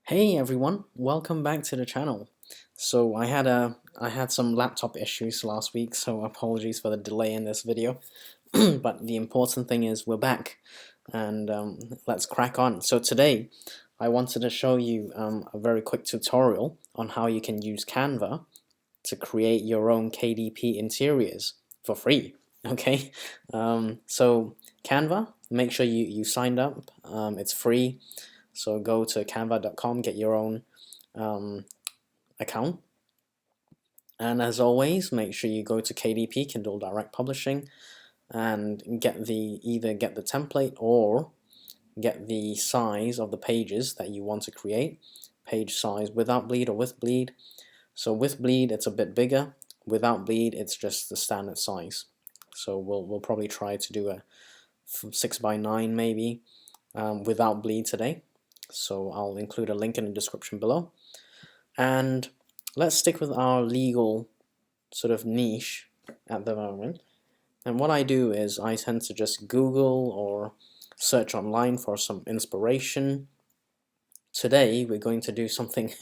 Hey everyone, welcome back to the channel. So I had some laptop issues last week, so apologies for the delay in this video. But the important thing is we're back, and let's crack on. So today I wanted to show you a very quick tutorial on how you can use Canva to create your own KDP interiors for free. Okay, so Canva, make sure you signed up. It's free. So go to canva.com, get your own account. And as always, make sure you go to KDP, Kindle Direct Publishing, and either get the template or get the size of the pages that you want to create. Page size without bleed or with bleed. So with bleed, it's a bit bigger. Without bleed, it's just the standard size. So we'll probably try to do a 6x9 maybe without bleed today. So I'll include a link in the description below. And let's stick with our legal sort of niche at the moment. And what I do is I tend to just Google or search online for some inspiration. Today we're going to do something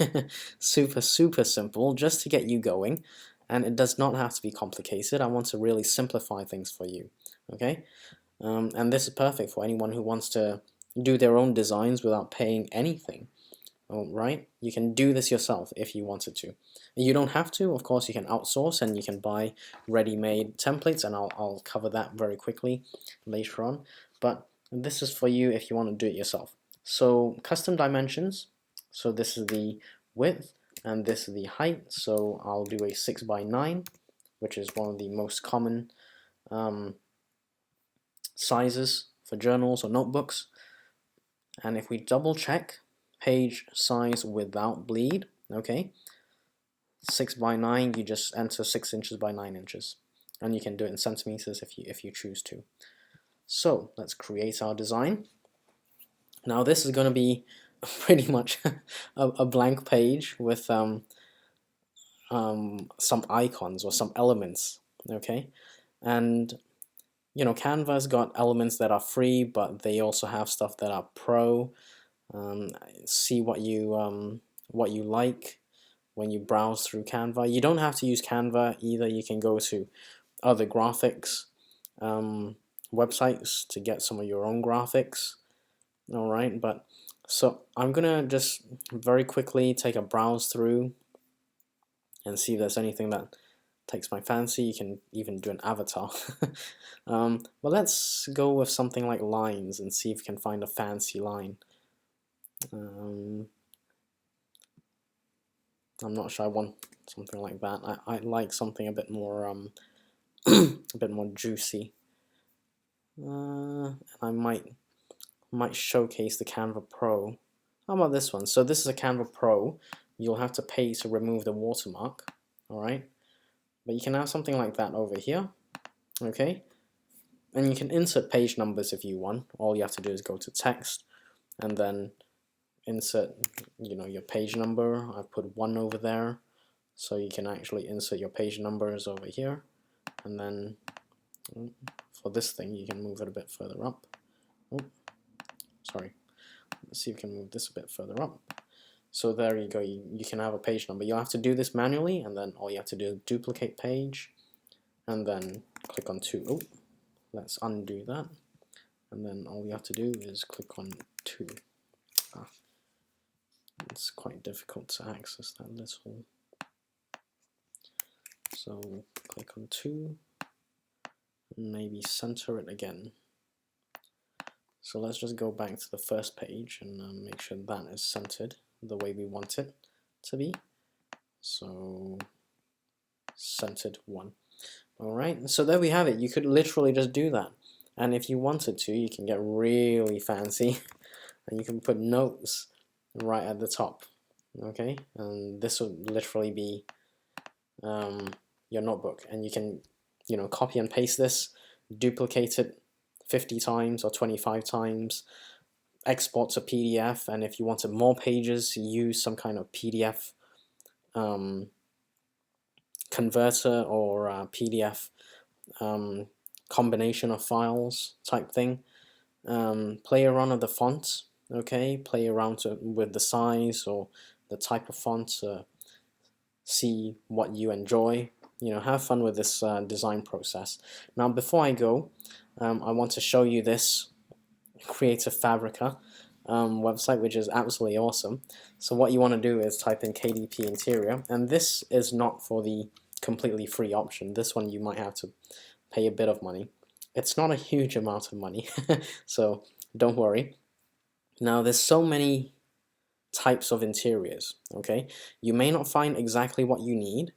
super simple just to get you going, and it does not have to be complicated. I want to really simplify things for you, okay? And this is perfect for anyone who wants to do their own designs without paying anything. Right? You can do this yourself if you wanted to. You don't have to, of course. You can outsource and you can buy ready-made templates, and I'll cover that very quickly later on. But this is for you if you want to do it yourself. So custom dimensions. So this is the width and this is the height. So I'll do a 6x9, which is one of the most common sizes for journals or notebooks. And if we double check page size without bleed, okay, 6x9, you just enter 6 inches by 9 inches, and you can do it in centimeters if you choose to. So let's create our design. Now this is going to be pretty much a blank page with some icons or some elements, okay, and you know, Canva's got elements that are free, but they also have stuff that are pro. See what you like when you browse through Canva. You don't have to use Canva either. You can go to other graphics websites to get some of your own graphics. All right, but so I'm gonna just very quickly take a browse through and see if there's anything that takes my fancy. You can even do an avatar. But let's go with something like lines and see if we can find a fancy line. I'm not sure I want something like that. I like something a bit more a bit more juicy. I might showcase the Canva Pro. How about this one? So this is a Canva Pro. You'll have to pay to remove the watermark. All right, but you can have something like that over here. Okay, and you can insert page numbers if you want. All you have to do is go to text and then insert, you know, your page number. I've put 1 over there, so you can actually insert your page numbers over here, and then for this thing you can move it a bit further up. Oh, sorry. Let's see if we can move this a bit further up. So there you go. You can have a page number. You'll have to do this manually, and then all you have to do is duplicate page, and then click on 2. Oh, let's undo that, and then all you have to do is click on 2. It's quite difficult to access that little. So click on 2, and maybe center it again. So let's just go back to the first page and make sure that is centered the way we want it to be. So centered 1. Alright, so there we have it. You could literally just do that. And if you wanted to, you can get really fancy and you can put notes right at the top. Okay, and this would literally be your notebook, and you can, you know, copy and paste this, duplicate it 50 times or 25 times, export to PDF, and if you wanted more pages, use some kind of PDF converter or PDF combination of files type thing. Play around with the fonts, okay, play around with the size or the type of font, see what you enjoy, have fun with this design process. Now before I go, I want to show you this Creative Fabrica website, which is absolutely awesome. So what you want to do is type in KDP interior, and this is not for the completely free option. This one you might have to pay a bit of money. It's not a huge amount of money, so don't worry. Now there's so many types of interiors, okay? You may not find exactly what you need,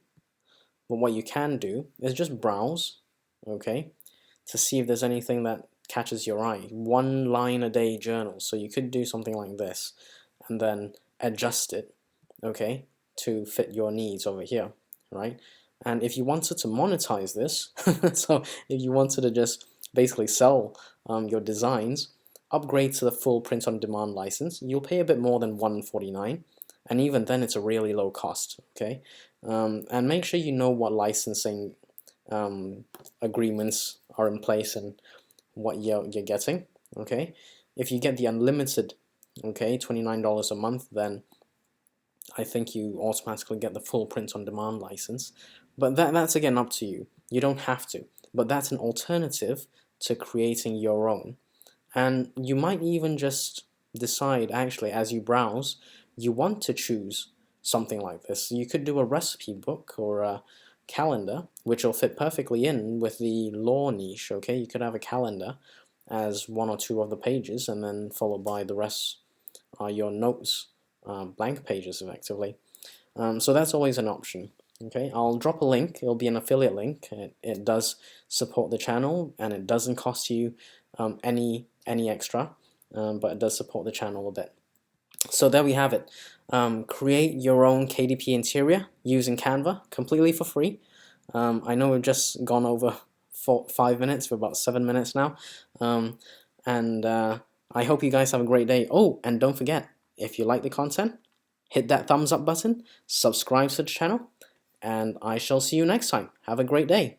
but what you can do is just browse, okay, to see if there's anything that catches your eye. 1 line a day journal. So you could do something like this and then adjust it, okay, to fit your needs over here, right? And if you wanted to monetize this, so if you wanted to just basically sell your designs, upgrade to the full print on demand license, you'll pay a bit more than $149, and even then it's a really low cost, okay? And make sure you know what licensing agreements are in place and what you're getting, okay? If you get the unlimited, okay, $29 a month, then I think you automatically get the full print on demand license. But that's again up to you. You don't have to, but that's an alternative to creating your own. And you might even just decide, actually, as you browse, you want to choose something like this. You could do a recipe book or a calendar, which will fit perfectly in with the law niche, okay? You could have a calendar as 1 or 2 of the pages, and then followed by the rest are your notes, blank pages, effectively. So that's always an option. Okay, I'll drop a link. It'll be an affiliate link. It does support the channel, and it doesn't cost you any extra, but it does support the channel a bit. So there we have it. Create your own KDP interior using Canva completely for free. I know we've just gone over 5 minutes, for about 7 minutes now, and I hope you guys have a great day. Oh, and don't forget, if you like the content, hit that thumbs up button, subscribe to the channel, and I shall see you next time. Have a great day.